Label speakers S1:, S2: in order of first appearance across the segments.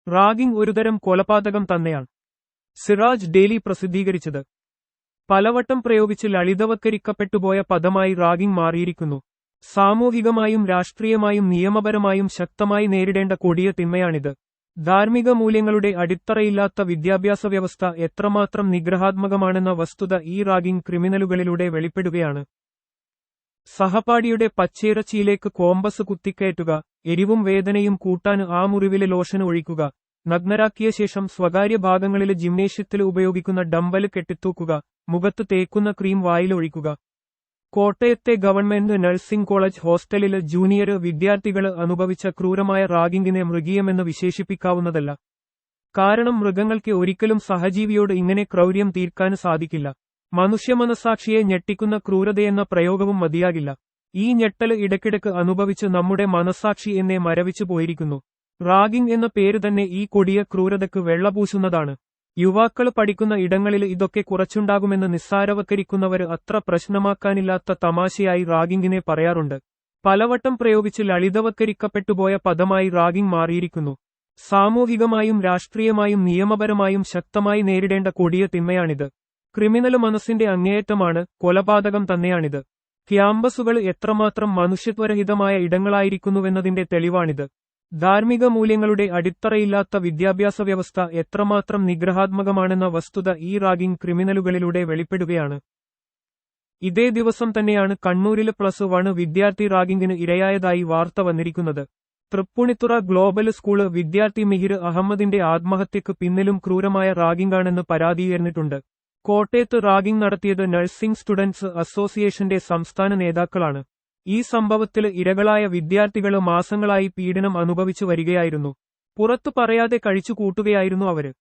S1: Ragging ഒരുതരം കൊലപാതകം തന്നെയാണ്. സിറാജ് ഡെയിലി പ്രസിദ്ധീകരിച്ചത്. പലവട്ടം പ്രയോഗിച്ച് ലളിതവത്കരിക്കപ്പെട്ടുപോയ പദമായി റാഗിംഗ് മാറിയിരിക്കുന്നു. സാമൂഹികമായും രാഷ്ട്രീയമായും നിയമപരമായും ശക്തമായി നേരിടേണ്ട കൊടിയ തിന്മയാണിത്. ധാർമ്മിക മൂല്യങ്ങളുടെ അടിത്തറയില്ലാത്ത വിദ്യാഭ്യാസ വ്യവസ്ഥ എത്രമാത്രം നിഗ്രഹാത്മകമാണെന്ന വസ്തുത ഈ റാഗിംഗ് ക്രിമിനലുകളിലൂടെ വെളിപ്പെടുകയാണ്. സഹപാഠിയുടെ പച്ചയിറച്ചിയിലേക്ക് കോമ്പസ് കുത്തിക്കയറ്റുക, എരിവും വേദനയും കൂട്ടാൻ ആ മുറിവിലെ ലോഷൻ ഒഴിക്കുക, നഗ്നരാക്കിയ ശേഷം സ്വകാര്യ ഭാഗങ്ങളിലെ ജിംനേഷ്യത്തിൽ ഉപയോഗിക്കുന്ന ഡംബല് കെട്ടിത്തൂക്കുക, മുഖത്ത് തേക്കുന്ന ക്രീം വായിലൊഴിക്കുക. കോട്ടയത്തെ ഗവൺമെന്റ് നഴ്സിംഗ് കോളേജ് ഹോസ്റ്റലില് ജൂനിയർ വിദ്യാർത്ഥികള് അനുഭവിച്ച ക്രൂരമായ റാഗിങ്ങിനെ മൃഗീയമെന്ന് വിശേഷിപ്പിക്കാവുന്നതല്ല. കാരണം മൃഗങ്ങൾക്ക് ഒരിക്കലും സഹജീവിയോട് ഇങ്ങനെ ക്രൗര്യം തീർക്കാൻ സാധിക്കില്ല. മനുഷ്യമനസാക്ഷിയെ ഞെട്ടിക്കുന്ന ക്രൂരതയെന്ന പ്രയോഗവും മതിയാകില്ല. ഈ ഞെട്ടല് ഇടയ്ക്കിടയ്ക്ക് അനുഭവിച്ച് നമ്മുടെ മനസാക്ഷി എന്നെ മരവിച്ചു പോയിരിക്കുന്നു. റാഗിംഗ് എന്ന പേര് തന്നെ ഈ കൊടിയ ക്രൂരതയ്ക്ക് വെള്ളപൂശുന്നതാണ്. യുവാക്കള് പഠിക്കുന്ന ഇടങ്ങളിൽ ഇതൊക്കെ കുറച്ചുണ്ടാകുമെന്ന് നിസ്സാരവത്കരിക്കുന്നവര് അത്ര പ്രശ്നമാക്കാനില്ലാത്ത തമാശയായി റാഗിങ്ങിനെ പറയാറുണ്ട്. പലവട്ടം പ്രയോഗിച്ച് ലളിതവത്കരിക്കപ്പെട്ടുപോയ പദമായി റാഗിംഗ് മാറിയിരിക്കുന്നു. സാമൂഹികമായും രാഷ്ട്രീയമായും നിയമപരമായും ശക്തമായി നേരിടേണ്ട കൊടിയ തിന്മയാണിത്. ക്രിമിനല് മനസ്സിന്റെ അങ്ങേയറ്റമാണ്, കൊലപാതകം തന്നെയാണിത്. ക്യാമ്പസുകൾ എത്രമാത്രം മനുഷ്യത്വരഹിതമായ ഇടങ്ങളായിരിക്കുന്നുവെന്നതിന്റെ തെളിവാണിത്. ധാർമ്മിക മൂല്യങ്ങളുടെ അടിത്തറയില്ലാത്ത വിദ്യാഭ്യാസ വ്യവസ്ഥ എത്രമാത്രം നിഗ്രഹാത്മകമാണെന്ന വസ്തുത ഈ റാഗിംഗ് ക്രിമിനലുകളിലൂടെ വെളിപ്പെടുകയാണ്. ഇതേ ദിവസം തന്നെയാണ് കണ്ണൂരിലെ +1 വിദ്യാർത്ഥി റാഗിംഗിന് ഇരയായതായി വാർത്ത വന്നിരിക്കുന്നത്. തൃപ്പൂണിത്തുറ ഗ്ലോബൽ സ്കൂള് വിദ്യാർത്ഥി മിഹിർ അഹമ്മദിന്റെ ആത്മഹത്യക്ക് പിന്നിലും ക്രൂരമായ റാഗിംഗാണെന്ന് പരാതിയുയർന്നിട്ടുണ്ട്. കോട്ടയത്ത് റാഗിംഗ് നടത്തിയത് നഴ്സിംഗ് സ്റ്റുഡന്റ്സ് അസോസിയേഷന്റെ സംസ്ഥാന നേതാക്കളാണ്. ഈ സംഭവത്തില് ഇരകളായ വിദ്യാർത്ഥികള് മാസങ്ങളായി പീഡനം അനുഭവിച്ചു വരികയായിരുന്നു. പുറത്തു പറയാതെ കഴിച്ചു കൂട്ടുകയായിരുന്നു അവര്.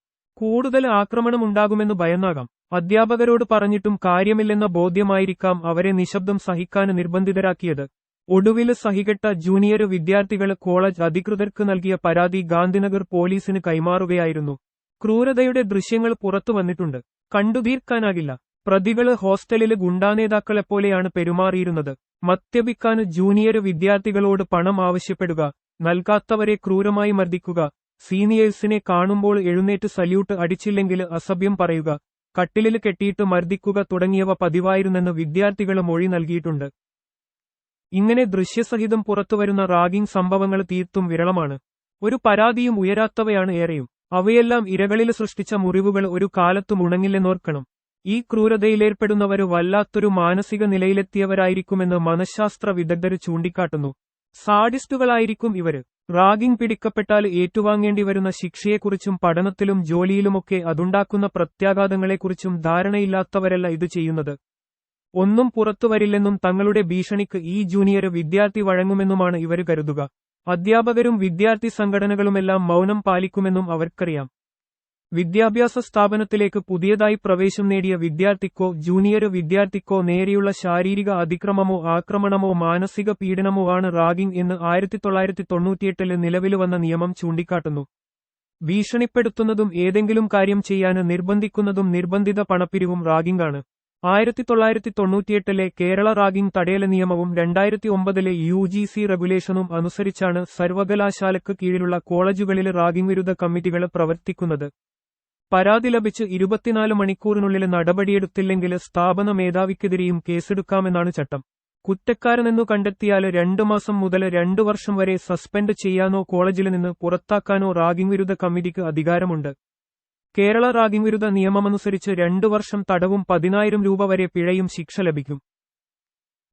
S1: കൂടുതൽ ആക്രമണമുണ്ടാകുമെന്ന് ഭയന്നാകാം. അധ്യാപകരോട് പറഞ്ഞിട്ടും കാര്യമില്ലെന്ന ബോധ്യമായിരിക്കാം അവരെ നിശബ്ദം സഹിക്കാൻ നിർബന്ധിതരാക്കിയത്. ഒടുവില് സഹികെട്ട ജൂനിയർ വിദ്യാർത്ഥികള് കോളേജ് അധികൃതർക്ക് നൽകിയ പരാതി ഗാന്ധിനഗർ പോലീസിന് കൈമാറുകയായിരുന്നു. ക്രൂരതയുടെ ദൃശ്യങ്ങൾ പുറത്തു വന്നിട്ടുണ്ട്. കണ്ടുതീർക്കാനാകില്ല. പ്രതികള് ഹോസ്റ്റലില് ഗുണ്ടാനേതാക്കളെപ്പോലെയാണ് പെരുമാറിയിരുന്നത്. മദ്യപിക്കാന് ജൂനിയർ വിദ്യാർത്ഥികളോട് പണം ആവശ്യപ്പെടുക, നൽകാത്തവരെ ക്രൂരമായി മർദ്ദിക്കുക, സീനിയേഴ്സിനെ കാണുമ്പോൾ എഴുന്നേറ്റ് സല്യൂട്ട് അടിച്ചില്ലെങ്കിൽ അസഭ്യം പറയുക, കട്ടിലില് കെട്ടിയിട്ട് മർദ്ദിക്കുക തുടങ്ങിയവ പതിവായിരുന്നെന്ന് വിദ്യാർത്ഥികള് മൊഴി നൽകിയിട്ടുണ്ട്. ഇങ്ങനെ ദൃശ്യസഹിതം പുറത്തുവരുന്ന റാഗിംഗ് സംഭവങ്ങൾ തീർത്തും വിരളമാണ്. ഒരു പരാതിയും ഉയരാത്തവയാണ് ഏറെയും. അവയെല്ലാം ഇരകളില് സൃഷ്ടിച്ച മുറിവുകൾ ഒരു കാലത്തും ഉണങ്ങില്ലെന്നോർക്കണം. ഈ ക്രൂരതയിലേർപ്പെടുന്നവര് വല്ലാത്തൊരു മാനസിക നിലയിലെത്തിയവരായിരിക്കുമെന്ന് മനഃശാസ്ത്ര വിദഗ്ധര് ചൂണ്ടിക്കാട്ടുന്നു. സാഡിസ്റ്റുകളായിരിക്കും ഇവര്. റാഗിംഗ് പിടിക്കപ്പെട്ടാൽ ഏറ്റുവാങ്ങേണ്ടി വരുന്ന ശിക്ഷയെക്കുറിച്ചും പഠനത്തിലും ജോലിയിലുമൊക്കെ അതുണ്ടാക്കുന്ന പ്രത്യാഘാതങ്ങളെക്കുറിച്ചും ധാരണയില്ലാത്തവരല്ല ഇത് ചെയ്യുന്നത്. ഒന്നും പുറത്തുവരില്ലെന്നും തങ്ങളുടെ ഭീഷണിക്ക് ഈ ജൂനിയർ വിദ്യാർത്ഥി വഴങ്ങുമെന്നുമാണ് ഇവര് കരുതുക. അധ്യാപകരും വിദ്യാർത്ഥി സംഘടനകളുമെല്ലാം മൗനം പാലിക്കുമെന്നും അവർക്കറിയാം. വിദ്യാഭ്യാസ സ്ഥാപനത്തിലേക്ക് പുതിയതായി പ്രവേശം നേടിയ വിദ്യാർത്ഥിക്കോ ജൂനിയർ വിദ്യാർത്ഥിക്കോ നേരെയുള്ള ശാരീരിക അതിക്രമമോ ആക്രമണമോ മാനസിക പീഡനമോ ആണ് റാഗിംഗ് എന്ന് 1998 നിലവിലുവന്ന നിയമം ചൂണ്ടിക്കാട്ടുന്നു. ഭീഷണിപ്പെടുത്തുന്നതും ഏതെങ്കിലും കാര്യം ചെയ്യാന് നിർബന്ധിക്കുന്നതും നിർബന്ധിത പണപ്പിരിവും റാഗിംഗാണ്. 1998 കേരള റാഗിംഗ് തടയൽ നിയമവും 2009 UGC റെഗുലേഷനും അനുസരിച്ചാണ് സർവകലാശാലയ്ക്ക് കീഴിലുള്ള കോളേജുകളിലെ റാഗിംഗ് വിരുദ്ധ കമ്മിറ്റികൾ പ്രവർത്തിക്കുന്നത്. പരാതി ലഭിച്ച് 24 മണിക്കൂറിനുള്ളിൽ നടപടിയെടുത്തില്ലെങ്കിൽ സ്ഥാപന മേധാവിക്കെതിരെയും കേസെടുക്കാമെന്നാണ് ചട്ടം. കുറ്റക്കാരനെന്നു കണ്ടെത്തിയാൽ 2 മാസം മുതൽ 2 വർഷം വരെ സസ്പെൻഡ് ചെയ്യാനോ കോളേജിൽ നിന്ന് പുറത്താക്കാനോ റാഗിംഗ് വിരുദ്ധ കമ്മിറ്റിക്ക് അധികാരമുണ്ട്. കേരള റാഗിംഗ് വിരുദ്ധ നിയമമനുസരിച്ച് 2 വർഷം തടവും 10,000 രൂപ വരെ പിഴയും ശിക്ഷ ലഭിക്കും.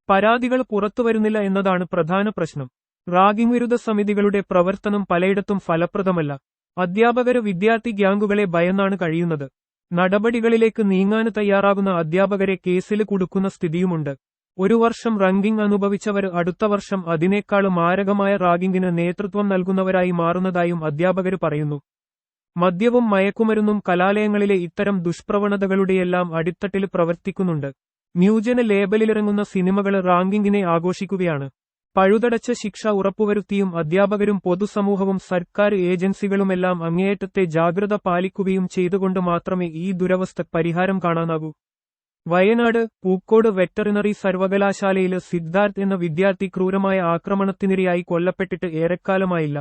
S1: പരാതികൾ പുറത്തുവരുന്നില്ല എന്നതാണ് പ്രധാന പ്രശ്നം. റാഗിംഗ് വിരുദ്ധ സമിതികളുടെ പ്രവർത്തനം പലയിടത്തും ഫലപ്രദമല്ല. അധ്യാപകര് വിദ്യാർത്ഥി ഗ്യാങ്ങുകളെ ഭയന്നാണ് കഴിയുന്നത്. നടപടികളിലേക്ക് നീങ്ങാന് തയ്യാറാകുന്ന അധ്യാപകരെ കേസിൽ കുടുക്കുന്ന സ്ഥിതിയുമുണ്ട്. 1 വർഷം റാഗിംഗ് അനുഭവിച്ചവർ അടുത്ത വർഷം അതിനേക്കാൾ മാരകമായ റാഗിംഗിന് നേതൃത്വം നൽകുന്നവരായി മാറുന്നതായും അധ്യാപകര് പറയുന്നു. മദ്യവും മയക്കുമരുന്നും കലാലയങ്ങളിലെ ഇത്തരം ദുഷ്പ്രവണതകളുടെയെല്ലാം അടിത്തട്ടിൽ പ്രവർത്തിക്കുന്നുണ്ട്. ന്യൂജന ലേബലിലിറങ്ങുന്ന സിനിമകൾ റാഗിംഗിനെ ആഘോഷിക്കുകയാണ്. പഴുതടച്ച ശിക്ഷ ഉറപ്പുവരുത്തിയും അധ്യാപകരും പൊതുസമൂഹവും സർക്കാർ ഏജൻസികളുമെല്ലാം അങ്ങേയറ്റത്തെ ജാഗ്രത പാലിക്കുകയും ചെയ്തുകൊണ്ട് മാത്രമേ ഈ ദുരവസ്ഥ പരിഹാരം കാണാനാകൂ. വയനാട് പൂക്കോട് വെറ്ററിനറി സർവകലാശാലയില് സിദ്ധാർത്ഥ് എന്ന വിദ്യാർത്ഥി ക്രൂരമായ ആക്രമണത്തിനിരയായി കൊല്ലപ്പെട്ടിട്ട് ഏറെക്കാലമായില്ല.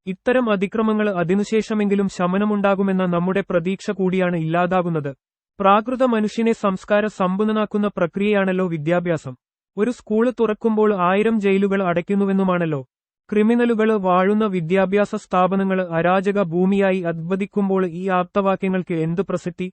S1: ഇത്തരം അതിക്രമങ്ങൾ അതിനുശേഷമെങ്കിലും ശമനമുണ്ടാകുമെന്ന നമ്മുടെ പ്രതീക്ഷ കൂടിയാണ് ഇല്ലാതാകുന്നത്. പ്രാകൃത മനുഷ്യനെ സംസ്കാര സമ്പന്നനാക്കുന്ന പ്രക്രിയയാണല്ലോ വിദ്യാഭ്യാസം. ഒരു സ്കൂള് തുറക്കുമ്പോൾ 1000 ജയിലുകൾ അടയ്ക്കുന്നുവെന്നുമാണല്ലോ. ക്രിമിനലുകള് വാഴുന്ന വിദ്യാഭ്യാസ സ്ഥാപനങ്ങള് അരാജക ഭൂമിയായി അദ്വദിക്കുമ്പോൾ ഈ ആപ്തവാക്യങ്ങൾക്ക് എന്ത് പ്രസക്തി?